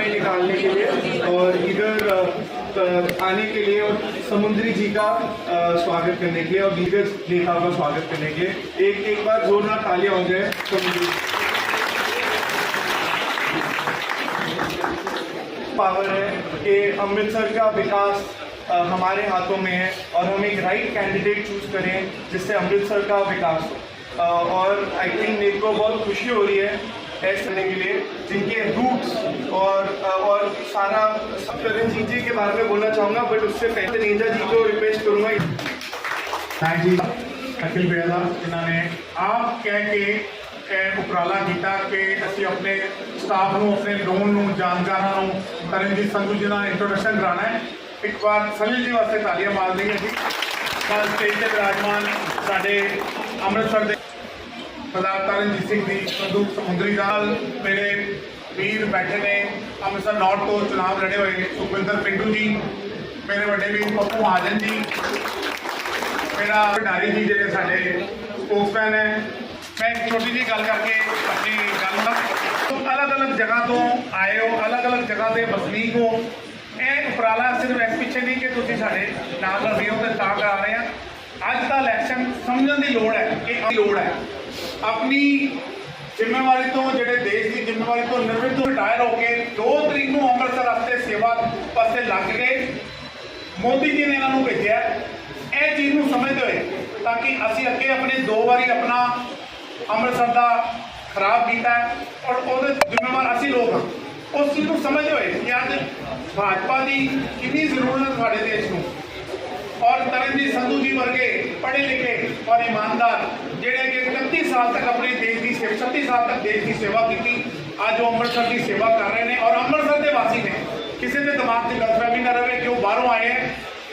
समय निकालने के लिए और इधर आने के लिए और समुद्री जी का स्वागत करने के लिए और दिग्गज नेताओं का स्वागत करने के लिए एक बार जोरदार तालियां हो जाए समुद्री। पावर है कि अमृतसर का विकास हमारे हाथों में है और हम एक राइट कैंडिडेट चूज करें जिससे अमृतसर का विकास हो। और आई थिंक मेरे को बहुत खुशी हो रही है ऐसे करने के लिए जिनके रूट्स और सारा रणजीत जी के बारे में बोलना चाहूँगा, बट उससे पहले नेजा जी को रिक्वेस्ट करूँगा। थैंक यू अखिल बेड़ा जिन्होंने आप कह के उपराला किया कि असी अपने स्टाफ को अपने लोन जानकारों तरनजीत संधू जी का इंट्रोडक्शन कराना है। एक बार सलील जी वास्ते तालियां मार देंगे जी। कल स्टेज से विराजमान साढ़े अमृतसर के सरदार तरनजीत सिंह जी संधू समुद्री दाल मेरे वीर बैठे ने अमृतसर नॉर्थ तो चुनाव लड़े हुए सुखविंदर पिंडू जी, मेरे बड़े वीर पप्पू महाजन जी, मेरा भंडारी जी जो साढ़े स्पोक्समैन है। मैं एक छोटी जी गल करके अपनी गल अलग अलग जगह तो आए हो, अलग अलग जगह के वसनीक हो। यह उपराला सिर्फ इस पिछे नहीं कि तुम साढ़े नाम रहे हो तो करा रहे हैं। अज का इलैक्शन समझने की लोड़ है कि लोड़ है अपनी जिम्मेवारी तो जोड़े देश की जिम्मेवारी तो निवृत्त रिटायर होकर 2 तरीक को अमृतसर वास्ते सेवा वास्ते लग गए। मोदी जी ने इन्होंने भेजा यह चीज़ को समझते हुए ताकि असी अगे अपने 2 बारी अपना अमृतसर का खराब किया और वो जिम्मेवार असी लोग हाँ। उस चीज़ को समझते हुए कि अज भाजपा की कितनी जरूरत है साढ़े देश को और तरनजीत संधू जी वर्गे पढ़े लिखे और ईमानदार जेडे कि 31 साल तक अपने देश की 36 साल तक देश की सेवा की, आज वो अमृतसर की सेवा कर रहे हैं। और अमृतसर के वासी ने किसी के दिमाग से गलतफहमी न रहे कि वो बाहरों आए हैं।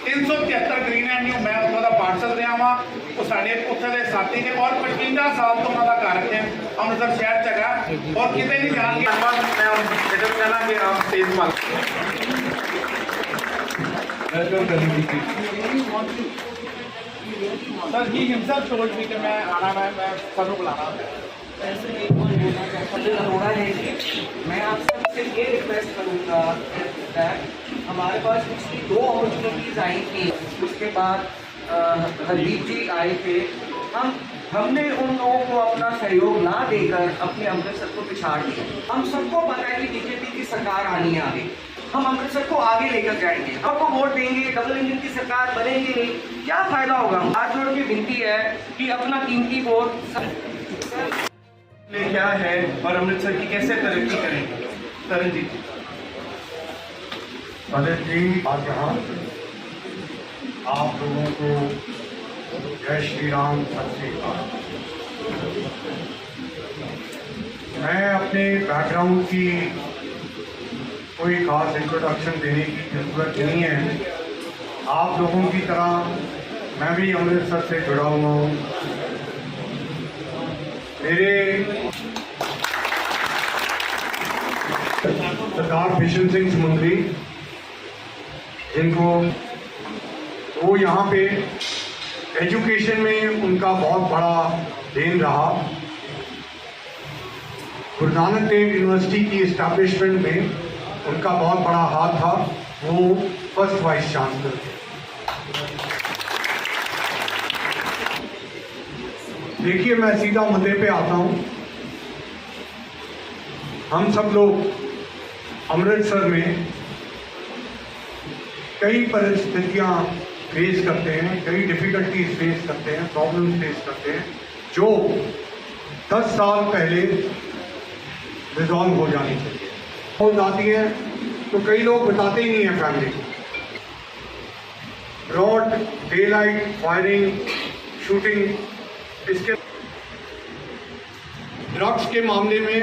373 ग्रीन एवेन्यू मैं उत्थों का पार्षद रहा वहाँ, वो साढ़े उत्थे के साथी ने और 55 साल तो उन्होंने घर है अमृतसर शहर च है और कितने नहीं जान मैं कहना कि आप स्टेज पर sir he himself told me कि मैं आना मैं सबको बुलाना। ऐसे एक बार बोलना चाहता हूँ थोड़ा है जी, मैं आप सबसे ये रिक्वेस्ट करूँगा दैट हमारे पास पिछली 2 अपॉर्चुनिटीज़ आई थी, उसके बाद हरदीप जी आए थे। हमने उन लोगों को अपना सहयोग ना देकर अपने अमृतसर को पिछाड़ दिया। हम सबको पता है कि बीजेपी की सरकार आनी है आगे, हम अमृतसर को आगे लेकर जाएंगे। आपको वोट देंगे, डबल इंजन की सरकार बनेगी नहीं, क्या फायदा होगा। हाथ जोड़ के विनती है कि अपना कीमती वोट क्या है और अमृतसर की कैसे तरक्की करेंगे। तरनजीत जी आज यहाँ आप लोगों को जय श्री राम सत श्री अकाल। मैं अपने बैकग्राउंड की कोई खास इंट्रोडक्शन देने की जरूरत नहीं है। आप लोगों की तरह मैं भी अमृतसर से जुड़ा हुआ हूँ। मेरे सरदार भीषण सिंह समुद्री जिनको वो यहाँ पे एजुकेशन में उनका बहुत बड़ा देन रहा। गुरु नानक देव यूनिवर्सिटी की इस्टेब्लिशमेंट में उनका बहुत बड़ा हाथ था, वो फर्स्ट वाइस चांसलर थे। देखिए मैं सीधा मुद्दे पे आता हूँ। हम सब लोग अमृतसर में कई परिस्थितियाँ फेस करते हैं, कई डिफ़िकल्टीज फेस करते हैं, प्रॉब्लम फेस करते हैं जो 10 साल पहले रिजॉल्व हो जानी चाहिए। हो जाती है तो कई लोग बताते ही नहीं हैं फैमिली को। Broad daylight firing, shooting, इसके ड्रग्स के मामले में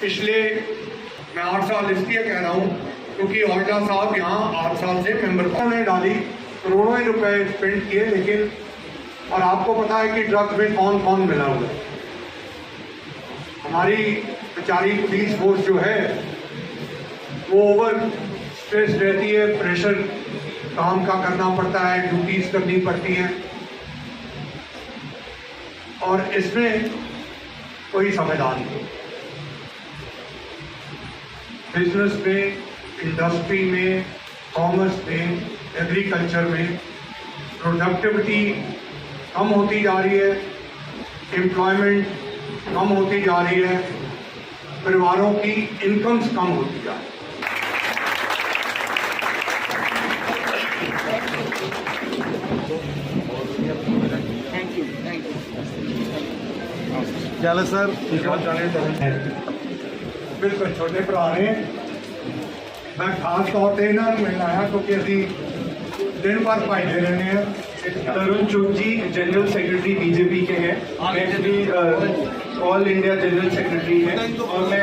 पिछले मैं 8 साल इसलिए कह रहा हूँ क्योंकि औरजा साहब यहाँ 8 साल से मेंबर ने डाली, करोड़ों ही रुपए स्पेंड किए, लेकिन और आपको पता है कि ड्रग्स में कौन कौन मिला हुआ है। हमारी बेचारी पुलिस फोर्स जो है वो ओवर स्ट्रेस रहती है, प्रेशर काम का करना पड़ता है, ड्यूटीज करनी पड़ती हैं और इसमें कोई समाधान नहीं। बिजनेस में, इंडस्ट्री में, कॉमर्स में, एग्रीकल्चर में प्रोडक्टिविटी कम होती जा रही है, एम्प्लॉयमेंट कम होती जा रही है, परिवारों की इनकम्स कम होती जा रही है। Thank you. चलो सर बिल्कुल छोटे भरा ने मैं खास तौर पर इन्होंने मिलना आया क्योंकि अभी दिन भर भाई दे रहे हैं। तरुण चुग जी जनरल सेक्रेटरी बीजेपी के हैं, actually all India general secretary हैं और मैं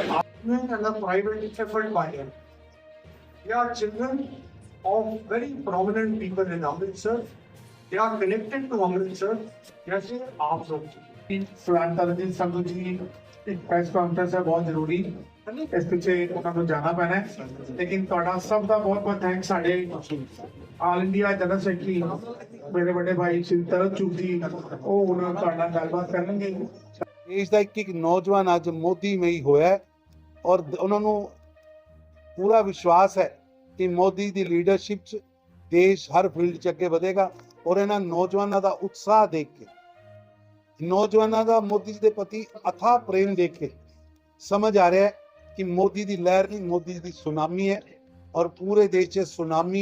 and private effort by him. They are children of very prominent people in Amritsar. They are connected to Amritsar. जैसे आप सब सुरान तरनजीत संधू जी एक प्रेस कॉन्फ्रेंस है बहुत जरूरी इस पिछे उन्होंने जाना पैना है, लेकिन ਤੁਹਾਡਾ ਸਭ ਦਾ ਬਹੁਤ ਬਹੁਤ ਥੈਂਕਸ ਸਾਡੇ ਆਲ ਇੰਡੀਆ ਜਨਰਲ ਸੈਕਟਰੀ ਮੇਰੇ ਵੱਡੇ ਭਾਈ ਸ਼੍ਰੀ ਤਰਨ ਚੁਗ ਜੀ ਉਹ ਉਹਨਾਂ ਨਾਲ ਗੱਲਬਾਤ ਕਰਨਗੇ। ਦੇਸ਼ ਦਾ ਇੱਕ ਨੌਜਵਾਨ ਅੱਜ ਮੋਦੀ ਮਈ ਹੋਇਆ ਹੈ ਔਰ ਉਹਨਾਂ ਨੂੰ ਪੂਰਾ ਵਿਸ਼ਵਾਸ ਹੈ ਕਿ ਮੋਦੀ ਦੀ ਲੀਡਰਸ਼ਿਪ 'ਚ ਦੇਸ਼ ਹਰ ਫੀਲਡ 'ਚ ਅੱਗੇ ਵਧੇਗਾ ਔਰ ਇਹਨਾਂ ਨੌਜਵਾਨਾਂ ਦਾ ਉਤਸ਼ਾਹ ਦੇਖ ਕੇ, ਨੌਜਵਾਨਾਂ ਦਾ ਮੋਦੀ ਜੀ ਦੇ ਪ੍ਰਤੀ ਅਥਾਹ ਪ੍ਰੇਮ ਦੇਖ ਕੇ ਸਮਝ ਆ ਰਿਹਾ ਹੈ कि मोदी दी लहर नहीं, मोदी दी सुनामी है और पूरे देश से सुनामी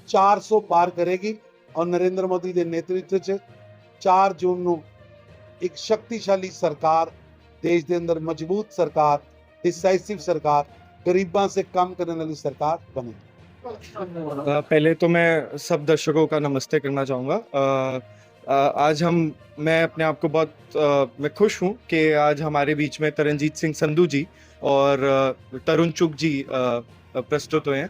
400 पार करेगी और नरेंद्र मोदी के नेतृत्व से 4 जून ਨੂੰ एक शक्तिशाली सरकार, देश के अंदर मजबूत सरकार, डिसाइसिव सरकार, गरीबों से कम करने वाली सरकार बनेगी। पहले तो मैं सब दर्शकों का नमस्ते करना चाहूँगा। आज मैं अपने आप को बहुत मैं खुश हूँ कि आज हमारे बीच में तरनजीत सिंह संधू जी और तरुण चुग जी प्रस्तुत हुए हैं।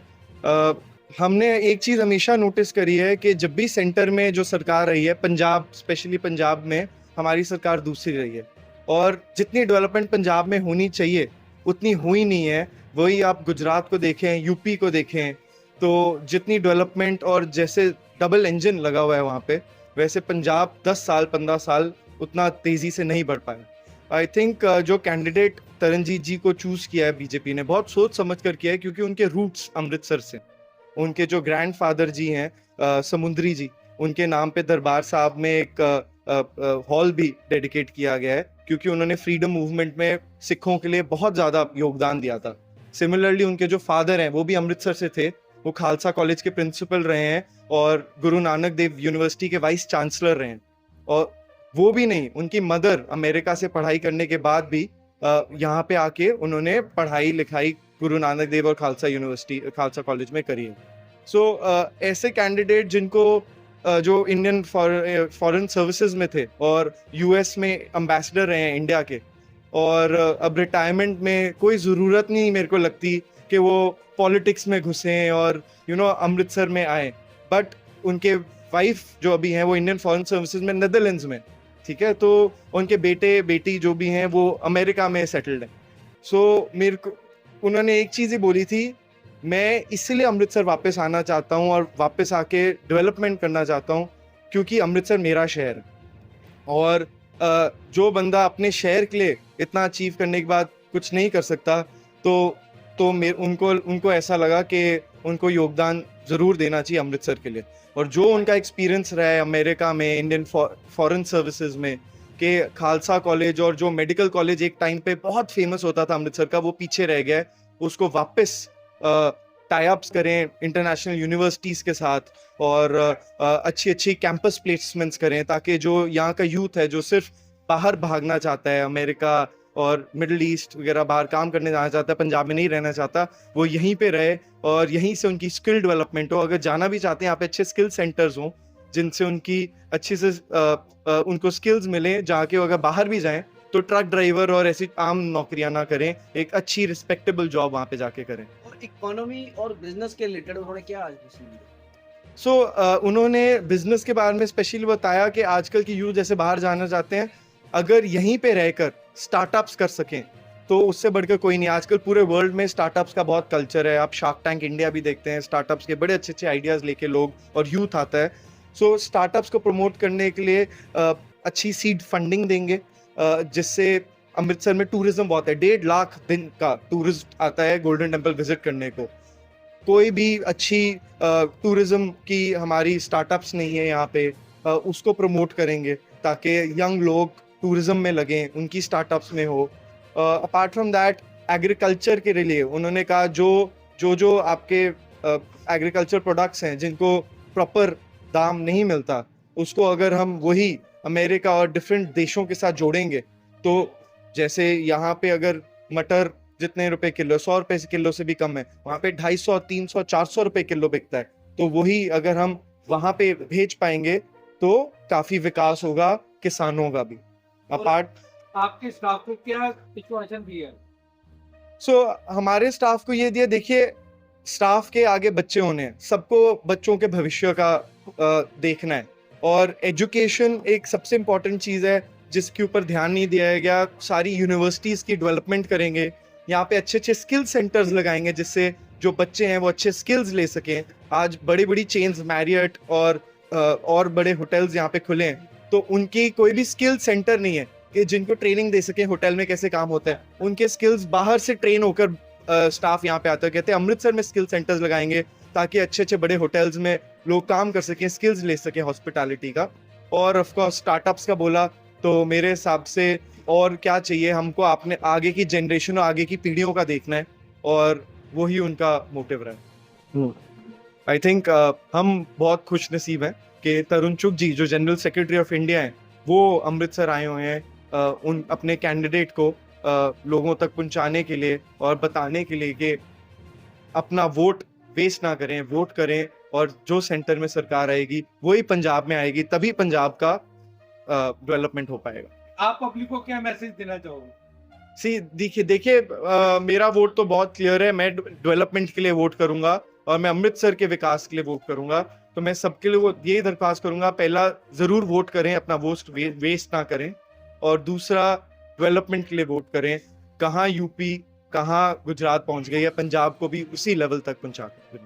हमने एक चीज़ हमेशा नोटिस करी है कि जब भी सेंटर में जो सरकार रही है, पंजाब स्पेशली पंजाब में हमारी सरकार दूसरी रही है और जितनी डेवलपमेंट पंजाब में होनी चाहिए उतनी हुई नहीं है। वही आप गुजरात को देखें, यूपी को देखें, तो जितनी डेवलपमेंट और जैसे डबल इंजन लगा हुआ है वहाँ पे, वैसे पंजाब 10 साल 15 साल उतना तेज़ी से नहीं बढ़ पाया। आई थिंक जो कैंडिडेट तरनजीत जी को चूज़ किया है बीजेपी ने, बहुत सोच समझ कर किया है क्योंकि उनके रूट्स अमृतसर से, उनके जो ग्रैंडफादर जी हैं समुद्री जी, उनके नाम पे दरबार साहब में एक हॉल भी डेडिकेट किया गया है क्योंकि उन्होंने फ्रीडम मूवमेंट में सिखों के लिए बहुत ज़्यादा योगदान दिया था। सिमिलरली उनके जो फादर हैं वो भी अमृतसर से थे, वो खालसा कॉलेज के प्रिंसिपल रहे हैं और गुरु नानक देव यूनिवर्सिटी के वाइस चांसलर रहे हैं। और वो भी नहीं, उनकी मदर अमेरिका से पढ़ाई करने के बाद भी यहाँ पे आके उन्होंने पढ़ाई लिखाई गुरु नानक देव और खालसा यूनिवर्सिटी, खालसा कॉलेज में करी है। सो ऐसे कैंडिडेट जिनको जो इंडियन फॉरेन सर्विसेज में थे और यूएस में एम्बेसडर रहे हैं इंडिया के, और अब रिटायरमेंट में कोई ज़रूरत नहीं मेरे को लगती कि वो पॉलिटिक्स में घुसें और अमृतसर में आए, बट उनके वाइफ जो अभी हैं वो इंडियन फॉरेन सर्विसेज में नेदरलैंड्स में, ठीक है, तो उनके बेटे बेटी जो भी हैं वो अमेरिका में सेटल्ड हैं। सो मेरे को उन्होंने एक चीज़ ही बोली थी, मैं इसलिए अमृतसर वापस आना चाहता हूँ और वापस आके डेवलपमेंट करना चाहता हूँ क्योंकि अमृतसर मेरा शहर है और जो बंदा अपने शहर के लिए इतना अचीव करने के बाद कुछ नहीं कर सकता तो उनको ऐसा लगा कि उनको योगदान ज़रूर देना चाहिए अमृतसर के लिए। और जो उनका एक्सपीरियंस रहा है अमेरिका में, इंडियन फॉरेन सर्विसेज में, कि खालसा कॉलेज और जो मेडिकल कॉलेज एक टाइम पे बहुत फेमस होता था अमृतसर का, वो पीछे रह गया है, उसको वापस टाई अप्स करें इंटरनेशनल यूनिवर्सिटीज़ के साथ और अच्छी कैंपस प्लेसमेंट्स करें ताकि जो यहाँ का यूथ है जो सिर्फ बाहर भागना चाहता है, अमेरिका और मिडल ईस्ट वगैरह बाहर काम करने जाना चाहता है, पंजाब में नहीं रहना चाहता, वो यहीं पे रहे और यहीं से उनकी स्किल डेवलपमेंट हो। अगर जाना भी चाहते हैं यहाँ पे अच्छे स्किल सेंटर्स हों जिनसे उनकी अच्छी से उनको स्किल्स मिले, जहाँ के अगर बाहर भी जाएं तो ट्रक ड्राइवर और ऐसी आम नौकरियां ना करें, एक अच्छी रिस्पेक्टेबल जॉब वहाँ पे जाके करें। और इकोनॉमी और बिजनेस के रिलेटेड उन्होंने क्या आज सो उन्होंने बिजनेस के बारे में स्पेशली बताया कि आजकल की यूथ जैसे बाहर जाना चाहते हैं, अगर यहीं पे रहकर स्टार्टअप्स कर सकें तो उससे बढ़कर कोई नहीं। आजकल पूरे वर्ल्ड में स्टार्टअप्स का बहुत कल्चर है, आप शार्क टैंक इंडिया भी देखते हैं, स्टार्टअप्स के बड़े अच्छे आइडियाज़ लेके लोग और यूथ आता है। सो स्टार्टअप्स को प्रमोट करने के लिए अच्छी सीड फंडिंग देंगे जिससे अमृतसर में टूरिज्म बहुत है, 1.5 लाख दिन का टूरिस्ट आता है गोल्डन टेम्पल विजिट करने को। कोई भी अच्छी टूरिज्म की हमारी स्टार्टअप्स नहीं है यहाँ पे, उसको प्रमोट करेंगे ताकि यंग लोग टूरिज्म में लगें, उनकी स्टार्टअप्स में हो। अपार्ट फ्रॉम दैट एग्रीकल्चर के लिए उन्होंने कहा जो आपके एग्रीकल्चर प्रोडक्ट्स हैं जिनको प्रॉपर दाम नहीं मिलता, उसको अगर हम वही अमेरिका और डिफरेंट देशों के साथ जोड़ेंगे, तो जैसे यहाँ पे अगर मटर जितने रुपए किलो, 100 रुपए किलो से भी कम है, वहाँ पे 250, 300, 400 रुपए किलो बिकता है। तो वही अगर हम वहाँ पे भेज पाएंगे तो काफी विकास होगा किसानों का भी। अपार्ट आपके स्टाफ को क्या सिचुएशन दी है? हमारे स्टाफ को ये दिया, देखिए स्टाफ के आगे बच्चे होने हैं, सबको बच्चों के भविष्य का देखना है, और एजुकेशन एक सबसे इम्पोर्टेंट चीज़ है जिसके ऊपर ध्यान नहीं दिया गया। सारी यूनिवर्सिटीज़ की डेवलपमेंट करेंगे, यहाँ पे अच्छे अच्छे स्किल सेंटर्स लगाएंगे जिससे जो बच्चे हैं वो अच्छे स्किल्स ले सकें। आज बड़ी बड़ी चेन्स मैरियट और बड़े होटल्स यहाँ पे खुले हैं, तो उनकी कोई भी स्किल सेंटर नहीं है कि जिनको ट्रेनिंग दे सके होटल में कैसे काम होता है। उनके स्किल्स बाहर से ट्रेन होकर स्टाफ यहाँ पे आता है। कहते हैं अमृतसर में स्किल सेंटर्स लगाएंगे ताकि अच्छे अच्छे बड़े होटल्स में लोग काम कर सकें, स्किल्स ले सकें हॉस्पिटैलिटी का। और ऑफ कोर्स स्टार्टअप्स का बोला तो मेरे हिसाब से और क्या चाहिए हमको, आपने आगे की जनरेशन और आगे की पीढ़ियों का देखना है, और वही उनका मोटिव रहा। आई थिंक हम बहुत खुश नसीब हैं कि तरुण चुग जी जो जनरल सेक्रेटरी ऑफ इंडिया हैं, वो अमृतसर आए हुए हैं उन अपने कैंडिडेट को लोगों तक पहुंचाने के लिए और बताने के लिए कि अपना वोट वेस्ट ना करें, वोट करें, और जो सेंटर में सरकार आएगी वही पंजाब में आएगी, तभी पंजाब का डेवलपमेंट हो पाएगा। आप पब्लिक को क्या मैसेज देना चाहोगे? देखिए मेरा वोट तो बहुत क्लियर है, मैं डेवलपमेंट के लिए वोट करूंगा और मैं अमृतसर के विकास के लिए वोट करूंगा। तो मैं सबके लिए वो यही दरख्वास्त करूंगा, पहला जरूर वोट करें, अपना वोट वेस्ट ना करें, और दूसरा डेवलपमेंट के लिए वोट करें। कहाँ यूपी, कहाँ गुजरात पहुंच गई है, पंजाब को भी उसी लेवल तक पहुंचा दें।